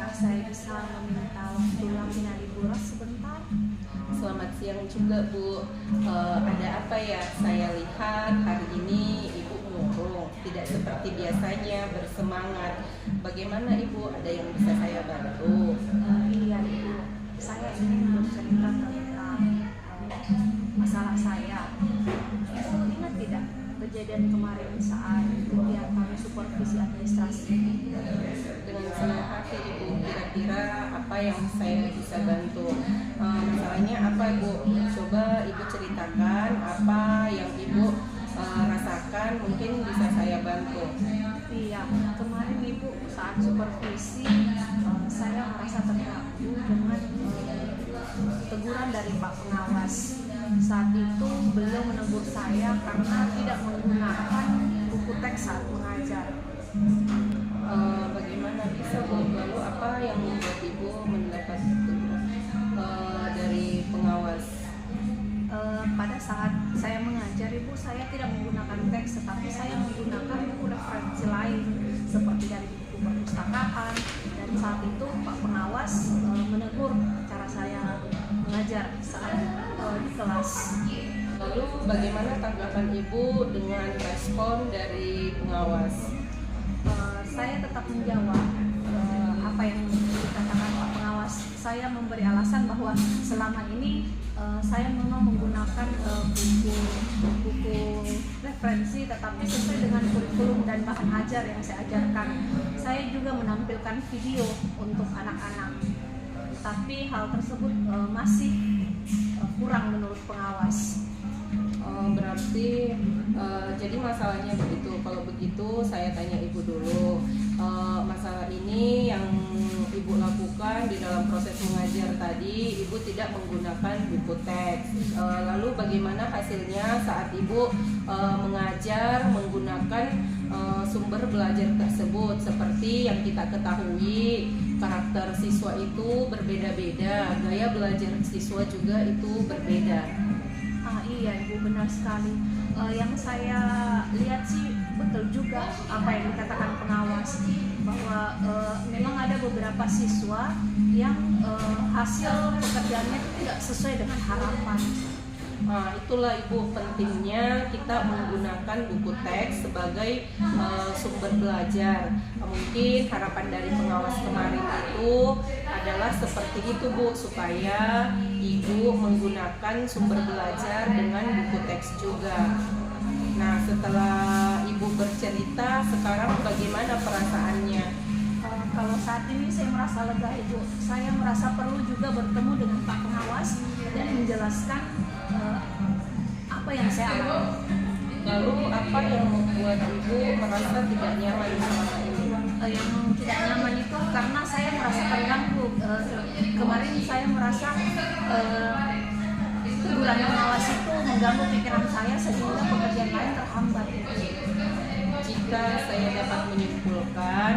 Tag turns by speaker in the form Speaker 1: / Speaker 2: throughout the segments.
Speaker 1: apakah saya bisa meminta waktu Lamina liburan sebentar?
Speaker 2: Selamat siang juga Bu. Ada apa ya? Saya lihat hari ini Ibu murung, tidak seperti biasanya bersemangat. Bagaimana Ibu? Ada yang bisa saya bantu?
Speaker 1: Iya Ibu, saya ingin bercerita tentang masalah saya. Ibu ingat tidak kejadian kemarin saat kegiatan supervisi administrasi?
Speaker 2: Dengan senang hati Ibu. Kira-kira apa yang saya bisa bantu? Masalahnya apa Bu? Coba Ibu ceritakan apa yang Ibu rasakan, mungkin bisa saya bantu.
Speaker 1: Iya, kemarin Ibu saat supervisi saya merasa terganggu dengan teguran dari Pak Pengawas. Saat itu beliau menegur saya karena tidak menggunakan buku teks saat mengajar.
Speaker 2: Bagaimana bisa Bu? Lalu apa yang membuat Ibu mendapat teguran dari pengawas?
Speaker 1: Pada saat saya mengajar Ibu, saya tidak menggunakan teks, tetapi saya menggunakan buku referensi lain seperti dari buku perpustakaan. Dan saat itu Pak Pengawas menegur cara saya mengajar saat di kelas.
Speaker 2: Lalu bagaimana tanggapan Ibu dengan respon dari pengawas?
Speaker 1: Saya tetap menjawab apa yang dikatakan Pak Pengawas. Saya memberi alasan bahwa selama ini saya memang menggunakan buku referensi, tetapi sesuai dengan kurikulum dan bahan ajar yang saya ajarkan. Saya juga menampilkan video untuk anak-anak, tapi hal tersebut masih kurang menurut pengawas.
Speaker 2: Berarti jadi masalahnya begitu. Kalau begitu saya tanya Ibu dulu, masalah ini yang Ibu lakukan di dalam proses mengajar tadi, Ibu tidak menggunakan buku teks. Lalu bagaimana hasilnya saat Ibu mengajar menggunakan sumber belajar tersebut? Seperti yang kita ketahui, karakter siswa itu berbeda-beda, gaya belajar siswa juga itu berbeda.
Speaker 1: Iya Ibu, benar sekali. Yang saya lihat sih betul juga apa yang dikatakan pengawas, bahwa memang ada beberapa siswa yang hasil pekerjaannya tidak sesuai dengan harapan.
Speaker 2: Nah, itulah Ibu pentingnya kita menggunakan buku teks sebagai sumber belajar. Mungkin harapan dari pengawas kemarin itu adalah seperti itu Bu, supaya Ibu menggunakan sumber belajar dengan buku teks juga. Nah, setelah Ibu bercerita, sekarang bagaimana perasaannya?
Speaker 1: Kalau saat ini saya merasa lega Ibu. Saya merasa perlu juga bertemu dengan Pak Pengawas dan menjelaskan apa yang saya alami.
Speaker 2: Lalu apa yang membuat Ibu merasa tidak nyaman selama ini?
Speaker 1: Yang tidak nyaman itu karena saya merasa terganggu. Kemarin saya merasa teguran pengawas itu mengganggu pikiran saya sehingga pekerjaan lain terhambat.
Speaker 2: Jika saya dapat menyimpulkan,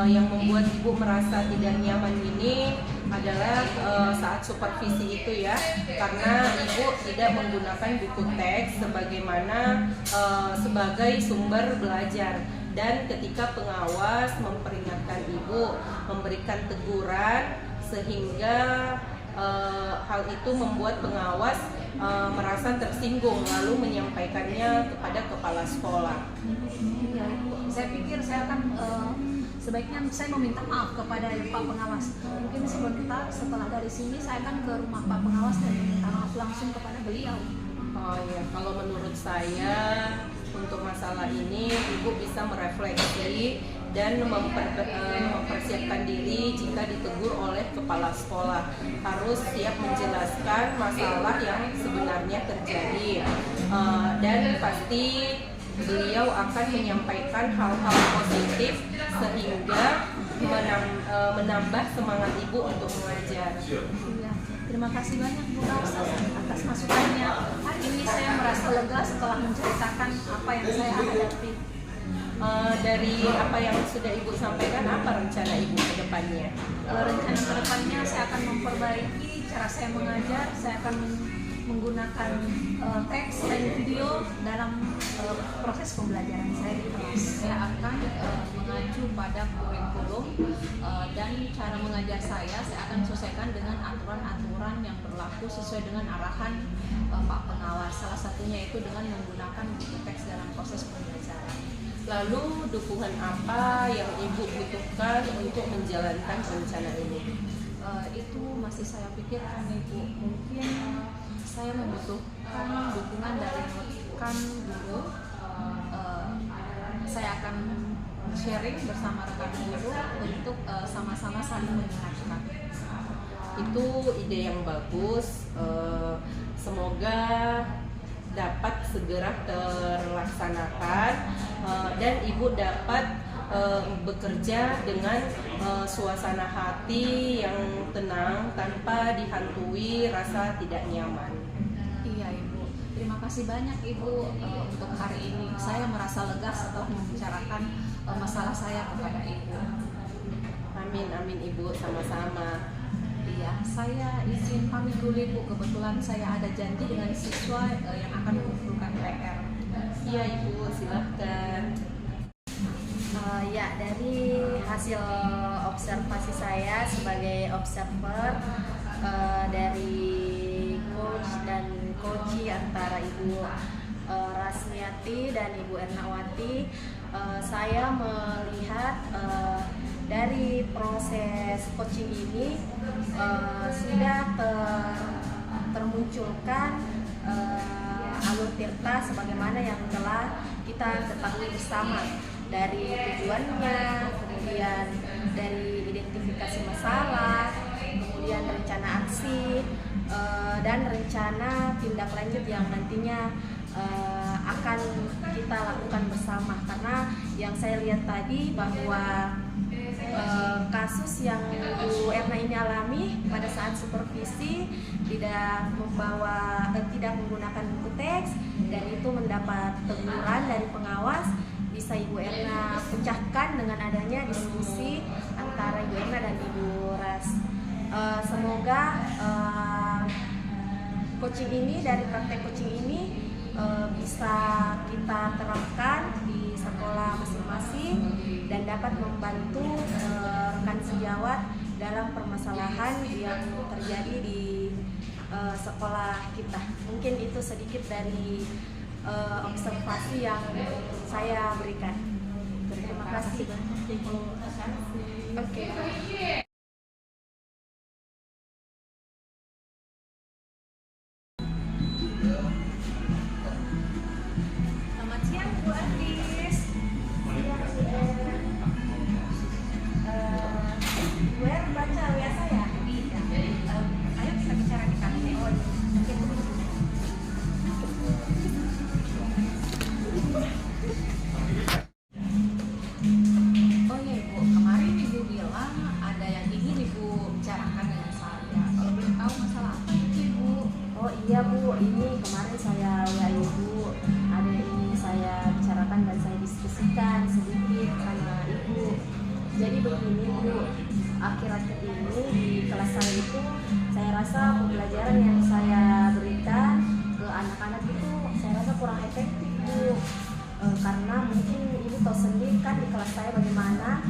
Speaker 2: yang membuat Ibu merasa tidak nyaman ini adalah saat supervisi itu ya, karena Ibu tidak menggunakan buku teks sebagaimana sebagai sumber belajar. Dan ketika pengawas memperingatkan Ibu, memberikan teguran, sehingga hal itu membuat pengawas merasa tersinggung, lalu menyampaikannya kepada kepala sekolah.
Speaker 1: Ya, saya pikir saya akan sebaiknya saya meminta maaf kepada Pak Pengawas. Mungkin sebentar setelah dari sini saya akan ke rumah Pak Pengawas dan meminta maaf langsung kepada beliau.
Speaker 2: Oh ya, kalau menurut saya untuk masalah ini Ibu bisa merefleksi dan mempersiapkan diri jika ditegur oleh kepala sekolah. Harus siap menjelaskan masalah yang sebenarnya terjadi, dan pasti beliau akan menyampaikan hal-hal positif sehingga menambah semangat Ibu untuk mengajar.
Speaker 1: Ya, terima kasih banyak Bu Larsa atas masukannya. Hari ini saya merasa lega setelah menceritakan apa yang saya hadapi.
Speaker 2: Dari apa yang sudah Ibu sampaikan, apa rencana Ibu ke depannya?
Speaker 1: Rencana ke depannya saya akan memperbaiki cara saya mengajar, saya akan menggunakan teks dan video dalam proses pembelajaran saya di kelas. Saya akan mengacu pada kurikulum dan cara mengajar saya akan sesuaikan dengan aturan-aturan yang berlaku sesuai dengan arahan Pak Pengawas. Salah satunya itu dengan menggunakan buku teks dalam proses pembelajaran.
Speaker 2: Lalu dukungan apa yang Ibu butuhkan untuk menjalankan rencana ini?
Speaker 1: Itu masih saya pikirkan, Ibu. Mungkin saya membutuhkan dukungan dari rekan guru. Saya akan sharing bersama rekan guru untuk sama-sama saling mengingatkan.
Speaker 2: Itu ide yang bagus. Semoga dapat segera terlaksanakan dan Ibu dapat bekerja dengan suasana hati yang tenang tanpa dihantui rasa tidak nyaman.
Speaker 1: Iya, Ibu. Terima kasih banyak, Ibu, untuk hari ini. Saya merasa lega setelah membicarakan masalah saya kepada Ibu.
Speaker 2: Amin, amin Ibu, sama-sama.
Speaker 1: Iya, saya izin pamit dulu, Ibu. Kebetulan saya ada janji dengan siswa yang akan mengumpulkan PR.
Speaker 2: Iya Ibu, silahkan.
Speaker 3: Ya, dari hasil observasi saya sebagai observer dari coach dan coachee antara Ibu Rasmiati dan Ibu Ernawati, saya melihat dari proses coaching ini sudah termunculkan alur tirta sebagaimana yang telah kita ketahui bersama, dari tujuannya, kemudian dari identifikasi masalah, kemudian rencana aksi, dan rencana tindak lanjut yang nantinya akan kita lakukan bersama. Karena yang saya lihat tadi bahwa kasus yang Bu Erna ini alami pada saat supervisi tidak menggunakan buku teks, dan itu mendapat teguran dari pengawas. Bisa Ibu Erna pecahkan dengan adanya diskusi antara Ibu Erna dan Ibu Ras. Semoga coaching ini, dari praktek coaching ini bisa kita terapkan di sekolah masing-masing dan dapat membantu rekan sejawat dalam permasalahan yang terjadi di sekolah kita. Mungkin itu sedikit dari observasi yang saya berikan. Terima kasih. Oke.
Speaker 1: Selamat siang, Bu Andis.
Speaker 3: Gue baca WA saya.
Speaker 1: Iya. Ayo kita bicara di kantor. Oh iya, Ibu, kemarin Ibu bilang ada yang ingin Ibu bicarakan dengan saya. Kalau boleh tahu masalah apa itu, Ibu?
Speaker 3: Oh iya Bu, ini kemarin saya WA Ibu, ada yang ingin saya bicarakan dan saya diskusikan sedikit sama Ibu. Jadi begini Bu, akhir-akhir ini di kelas saya itu saya rasa pembelajaran yang saya berikan ke anak-anak itu saya rasa kurang efektif Bu. Karena mungkin Ibu tahu sendiri kan di kelas saya bagaimana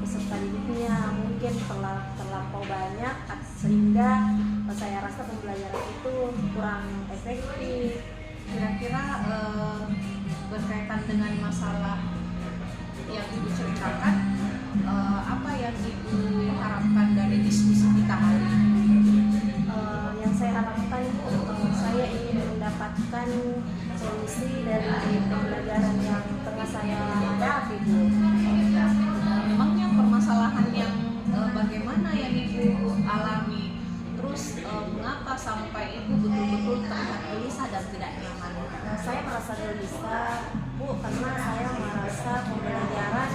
Speaker 3: peserta didiknya, mungkin terlampau banyak sehingga saya rasa pembelajaran itu kurang efektif.
Speaker 1: Kira-kira berkaitan dengan masalah yang Ibu ceritakan, apa yang Ibu harapkan dari diskusi kita hari ini?
Speaker 3: Yang saya harapkan saya ingin mendapatkan solusi dari pembelajaran yang tengah saya hadapi Bu.
Speaker 1: Memangnya permasalahan yang bagaimana yang Ibu alami? Terus mengapa sampai Ibu betul-betul terlihat gelisah dan tidak nyaman?
Speaker 3: Saya merasa gelisah Bu, karena saya merasa pembelajaran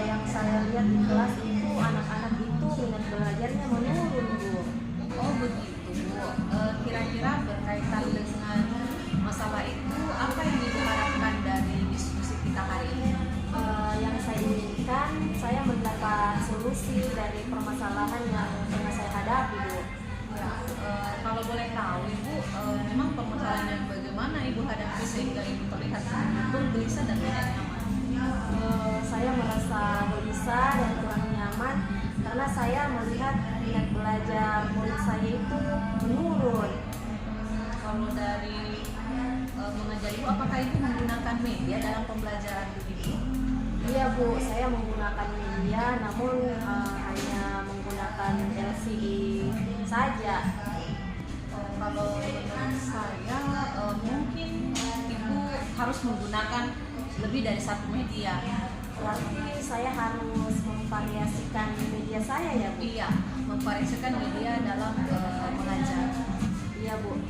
Speaker 3: yang saya lihat di kelas itu anak-anak itu minat belajarnya menurun Bu.
Speaker 1: Oh begitu, Bu. Kira-kira berkaitan dengan masalah itu, apa yang Ibu harapkan dari diskusi kita hari ini?
Speaker 3: Yang saya inginkan, saya mendapat solusi dari permasalahan yang tengah saya hadapi Bu.
Speaker 1: Ya, kalau boleh tahu Ibu, memang permasalahan yang bagaimana Ibu hadapi sehingga Ibu terlihat betul gelisah dan tidak nyaman?
Speaker 3: Saya merasa gelisah dan kurang nyaman karena saya melihat minat belajar murid saya itu menurun.
Speaker 1: Kalau dari mengajar Ibu, apakah Ibu menggunakan media dalam pembelajaran Ibu?
Speaker 3: Iya Bu, saya menggunakan media namun hanya menggunakan LCD saja.
Speaker 1: Kalau menurut saya mungkin Ibu harus menggunakan lebih dari satu media.
Speaker 3: Berarti saya harus memvariasikan media saya ya Bu?
Speaker 1: Iya, memvariasikan media dalam mengajar.
Speaker 3: Iya Bu.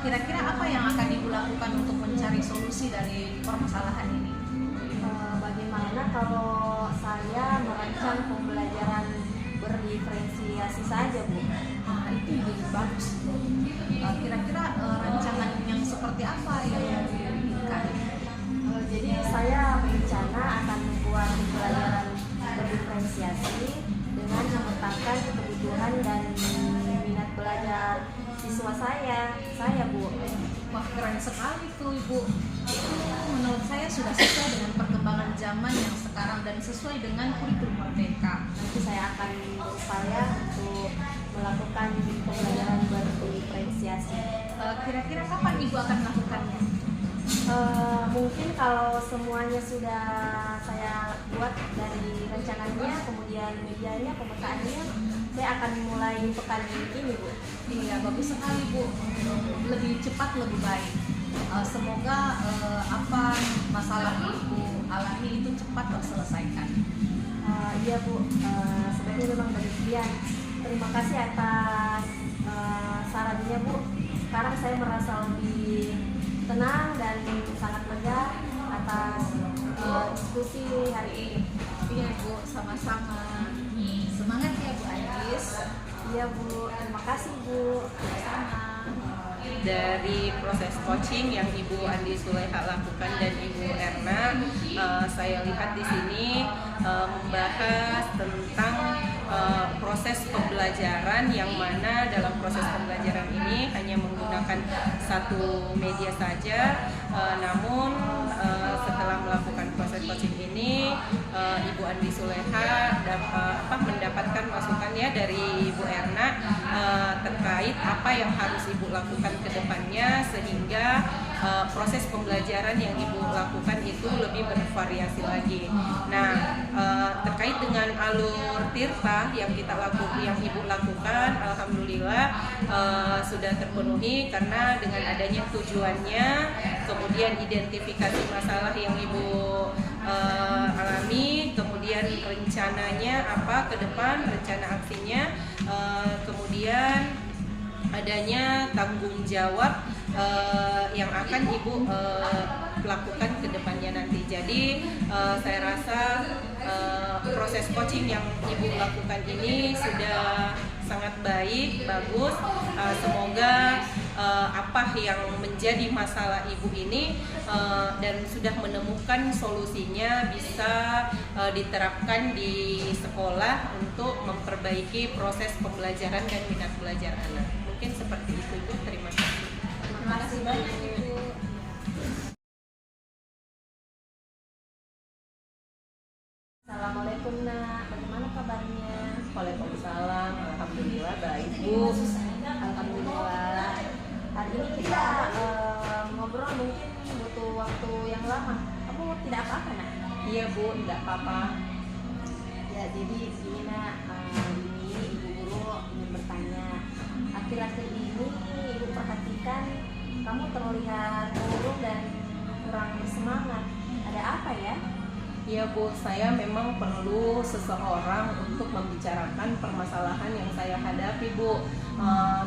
Speaker 1: Kira-kira apa yang akan Ibu lakukan untuk mencari solusi dari permasalahan ini?
Speaker 3: Bagaimana kalau saya merancang pembelajaran berdiferensiasi saja Bu?
Speaker 1: Itu ide bagus. Kira-kira rancangan yang seperti apa yang diinginkan?
Speaker 3: Jadi saya berencana akan membuat pembelajaran berdiferensiasi dengan memetakan kebutuhan dan minat belajar siswa saya Bu.
Speaker 1: Wah, keren sekali tuh Ibu. Itu menurut saya sudah sesuai dengan perkembangan zaman yang sekarang dan sesuai dengan kurikulum merdeka.
Speaker 3: Nanti saya akan berupaya untuk melakukan pembelajaran berdiferensiasi.
Speaker 1: Kira-kira kapan Ibu akan melakukannya?
Speaker 3: Mungkin kalau semuanya sudah saya buat dari rencananya, kemudian medianya, pemetaannya, saya akan mulai pekan ini Bu.
Speaker 1: Iya, bagus sekali Bu. Lebih cepat lebih baik. Semoga apa masalah Ibu alami itu cepat terselesaikan.
Speaker 3: Iya Bu, sebenarnya memang demikian. Terima kasih atas sarannya Bu. Sekarang saya merasa lebih tenang dan sangat lega atas diskusi hari ini.
Speaker 1: Iya Bu, sama-sama. Semangat ya Bu Andis.
Speaker 3: Iya Bu, terima kasih Bu.
Speaker 1: Sama.
Speaker 2: Dari proses coaching yang Ibu Andi Suleha lakukan dan Ibu Erna, saya lihat di sini membahas tentang proses pembelajaran yang mana dalam proses pembelajaran ini hanya menggunakan satu media saja, namun setelah melakukan proses coaching ini Ibu Andi Suleha mendapatkan masukannya dari Ibu Erna terkait apa yang harus Ibu lakukan ke depannya sehingga proses pembelajaran yang Ibu lakukan itu lebih bervariasi lagi. Nah, terkait dengan alur tirta yang Ibu lakukan, alhamdulillah sudah terpenuhi karena dengan adanya tujuannya, kemudian identifikasi masalah yang Ibu alami, kemudian rencananya apa ke depan, rencana aksinya, kemudian adanya tanggung jawab yang akan Ibu lakukan ke depannya nanti. Jadi saya rasa proses coaching yang Ibu lakukan ini sudah sangat baik, bagus. Semoga apa yang menjadi masalah Ibu ini dan sudah menemukan solusinya bisa diterapkan di sekolah untuk memperbaiki proses pembelajaran dan minat belajar anak. Mungkin seperti itu Ibu. Terima kasih.
Speaker 1: Terima kasih banyak Ibu.
Speaker 3: Assalamualaikum Nak, bagaimana kabarnya?
Speaker 2: Waalaikumsalam. Alhamdulillah baik Bu.
Speaker 3: Alhamdulillah. Hari ini kita ngobrol mungkin butuh waktu yang lama. Kamu tidak apa-apa Nak?
Speaker 2: Iya Bu, tidak apa-apa.
Speaker 3: Ya jadi gini Nak, ini Ibu Guru ingin bertanya. Akhir-akhir ini Ibu perhatikan kamu terlihat murung dan kurang bersemangat. Ada apa ya?
Speaker 2: Iya Bu, saya memang perlu seseorang untuk membicarakan permasalahan yang saya hadapi Bu.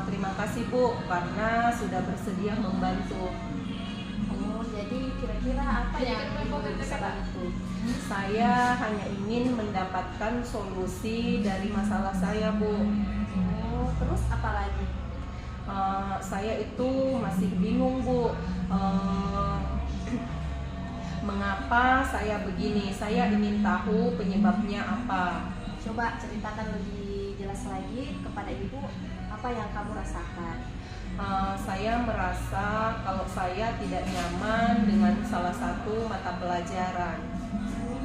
Speaker 2: Terima kasih Bu karena sudah bersedia membantu.
Speaker 3: Oh, jadi kira-kira apa yang Ibu bisa bantu?
Speaker 2: Saya hanya ingin mendapatkan solusi dari masalah saya Bu.
Speaker 3: Oh, terus apa lagi?
Speaker 2: Saya itu masih bingung Bu. Mengapa saya begini? Saya ingin tahu penyebabnya apa.
Speaker 3: Coba ceritakan lebih jelas lagi kepada Ibu. Apa apa yang kamu rasakan?
Speaker 2: Saya merasa kalau saya tidak nyaman dengan salah satu mata pelajaran.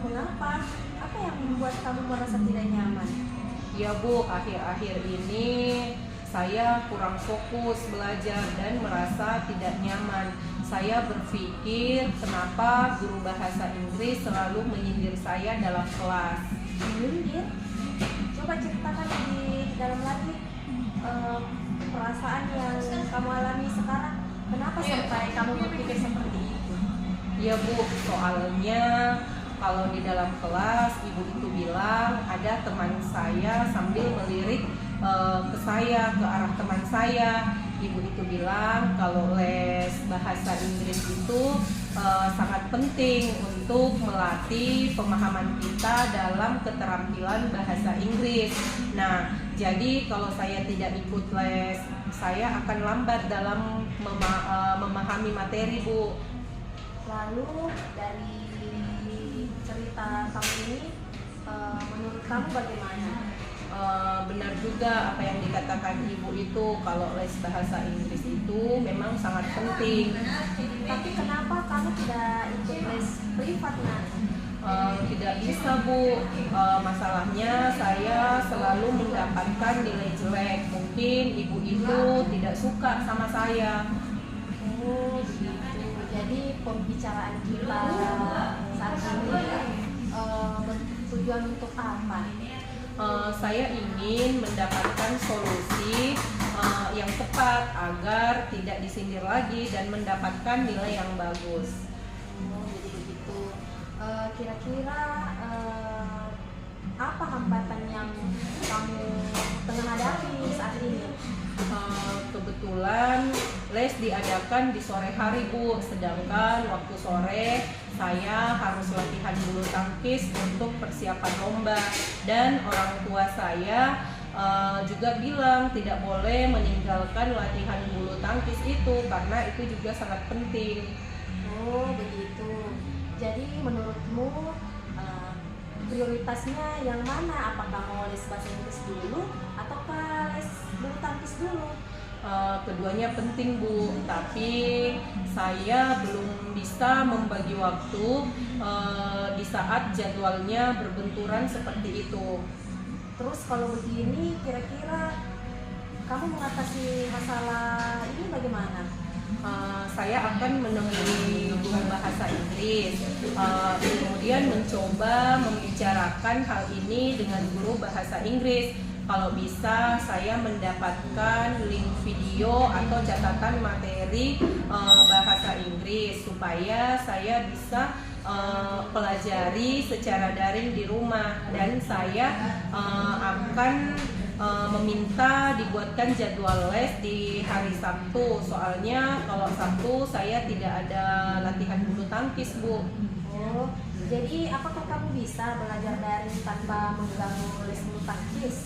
Speaker 3: Mengapa? Apa yang membuat kamu merasa tidak nyaman?
Speaker 2: Ya Bu, akhir-akhir ini saya kurang fokus belajar dan merasa tidak nyaman. Saya berpikir kenapa guru bahasa Inggris selalu menyindir saya dalam kelas.
Speaker 3: Menyindir? Coba ceritakan lebih dalam lagi perasaan yang kamu alami sekarang. Kenapa sampai kamu berpikir seperti itu?
Speaker 2: Ya Bu, soalnya kalau di dalam kelas ibu itu bilang ada teman saya sambil melirik ke saya, ke arah teman saya. Ibu itu bilang kalau les bahasa Inggris itu sangat penting untuk melatih pemahaman kita dalam keterampilan bahasa Inggris. Nah, jadi kalau saya tidak ikut les, saya akan lambat dalam memahami materi, Bu.
Speaker 3: Lalu dari cerita kamu ini, menurut kamu bagaimana?
Speaker 2: Benar juga apa yang dikatakan ibu itu, kalau les bahasa Inggris itu memang sangat penting.
Speaker 3: Tapi kenapa kamu tidak ikut les privat, Nak?
Speaker 2: Tidak bisa Bu, masalahnya saya selalu mendapatkan nilai jelek. Mungkin ibu itu tidak suka sama saya.
Speaker 3: Oh begitu. Jadi pembicaraan kita saat ini bertujuan untuk apa?
Speaker 2: Saya ingin mendapatkan solusi yang tepat agar tidak disindir lagi dan mendapatkan nilai yang bagus.
Speaker 3: Oh, jadi begitu. Kira-kira apa hambatan yang kamu tengah hadapi saat ini?
Speaker 2: Kebetulan les diadakan di sore hari Bu, sedangkan waktu sore saya harus latihan bulu tangkis untuk persiapan lomba, dan orang tua saya juga bilang tidak boleh meninggalkan latihan bulu tangkis itu karena itu juga sangat penting.
Speaker 3: Oh begitu. Jadi menurutmu prioritasnya yang mana? Apakah mau les bahasa Inggris dulu ataukah les bulu tangkis dulu?
Speaker 2: Keduanya penting Bu, tapi saya belum bisa membagi waktu di saat jadwalnya berbenturan seperti itu.
Speaker 3: Terus kalau begini, kira-kira kamu mengatasi masalah ini bagaimana?
Speaker 2: Saya akan menemui guru bahasa Inggris, kemudian mencoba membicarakan hal ini dengan guru bahasa Inggris. Kalau bisa saya mendapatkan link video atau catatan materi bahasa Inggris supaya saya bisa pelajari secara daring di rumah, dan saya akan meminta dibuatkan jadwal les di hari Sabtu. Soalnya kalau Sabtu saya tidak ada latihan bulu tangkis Bu.
Speaker 3: Oh, jadi apakah kamu bisa belajar daring tanpa mengganggu les bulu tangkis?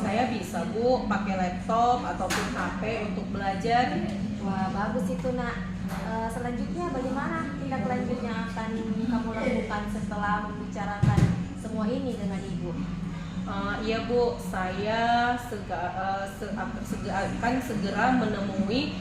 Speaker 2: Saya bisa Bu, pakai laptop ataupun HP untuk belajar.
Speaker 3: Wah, bagus itu Nak. Selanjutnya bagaimana tindak lanjut yang akan kamu lakukan setelah membicarakan semua ini dengan ibu?
Speaker 2: Iya Bu, saya akan segera menemui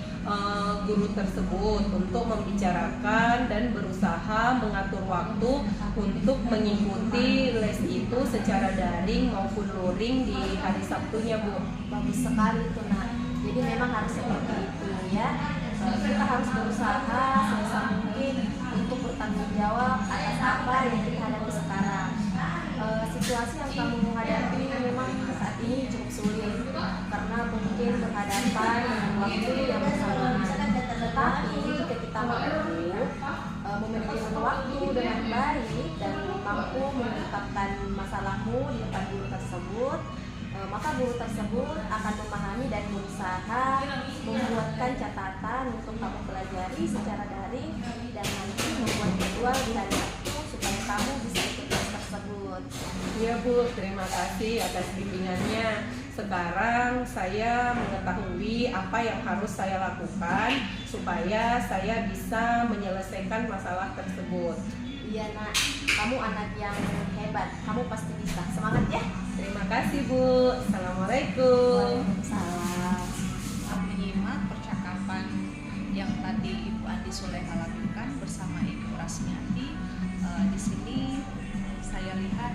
Speaker 2: guru tersebut untuk membicarakan dan berusaha mengatur waktu untuk mengikuti les itu secara daring maupun luring di hari Sabtunya Bu.
Speaker 3: Bagus sekali itu Nak. Jadi memang harus seperti itu ya. Kita harus berusaha sebisa mungkin untuk bertanggung jawab atas apa yang kita hadapi sekarang. Situasi yang kamu hadapi memang saat ini cukup sulit karena mungkin berhadapan dengan waktu yang bersamaan. Tetapi jika kita mampu memanajemen waktu dengan baik dan mampu mengungkapkan masalahmu di depan guru tersebut, maka guru tersebut akan memahami dan berusaha membuatkan catatan untuk kamu pelajari secara daring dan nanti membuat jadwal di hari Sabtu supaya kamu bisa ikut les tersebut.
Speaker 2: Iya Bu, terima kasih atas bimbingannya. Sekarang saya mengetahui apa yang harus saya lakukan supaya saya bisa menyelesaikan masalah tersebut.
Speaker 3: Iya Nak, kamu anak yang hebat, kamu pasti bisa. Semangat ya.
Speaker 2: Terima kasih Bu. Assalamualaikum.
Speaker 3: Waalaikumsalam.
Speaker 4: tadi Ibu Andi Soleha lakukan bersama Ibu Rasmiati. Di sini saya lihat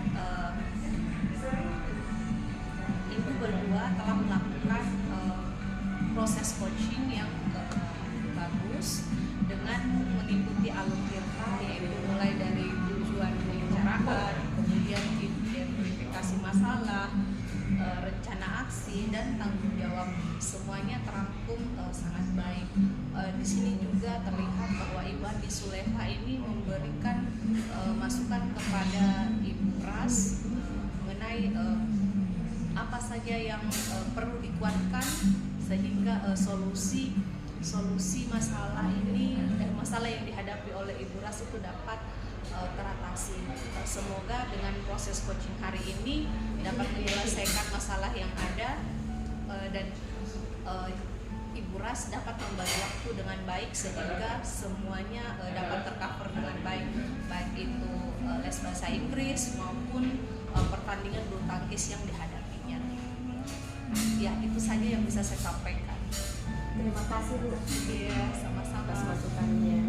Speaker 4: Ibu berdua telah melakukan proses coaching yang bagus dengan mengikuti alur tirta, yaitu mulai dari tujuan pembicaraan, kemudian identifikasi masalah, rencana aksi dan tanggung jawab, semuanya terangkum sangat baik. Di sini juga terlihat bahwa Ibu Andi Soleha ini memberikan masukan kepada Ibu Ras mengenai apa saja yang perlu dikuatkan sehingga solusi masalah ini masalah yang dihadapi oleh Ibu Ras itu dapat teratasi. Semoga dengan proses coaching hari ini dapat menyelesaikan masalah yang ada dan Ibu Ras dapat membagi waktu dengan baik sehingga semuanya dapat tercover dengan baik, baik itu les bahasa Inggris maupun pertandingan bulu tangkis yang dihadapinya. Ya, itu saja yang bisa saya sampaikan.
Speaker 3: Terima kasih Bu.
Speaker 4: Iya, sama-sama.
Speaker 2: Atas masukannya.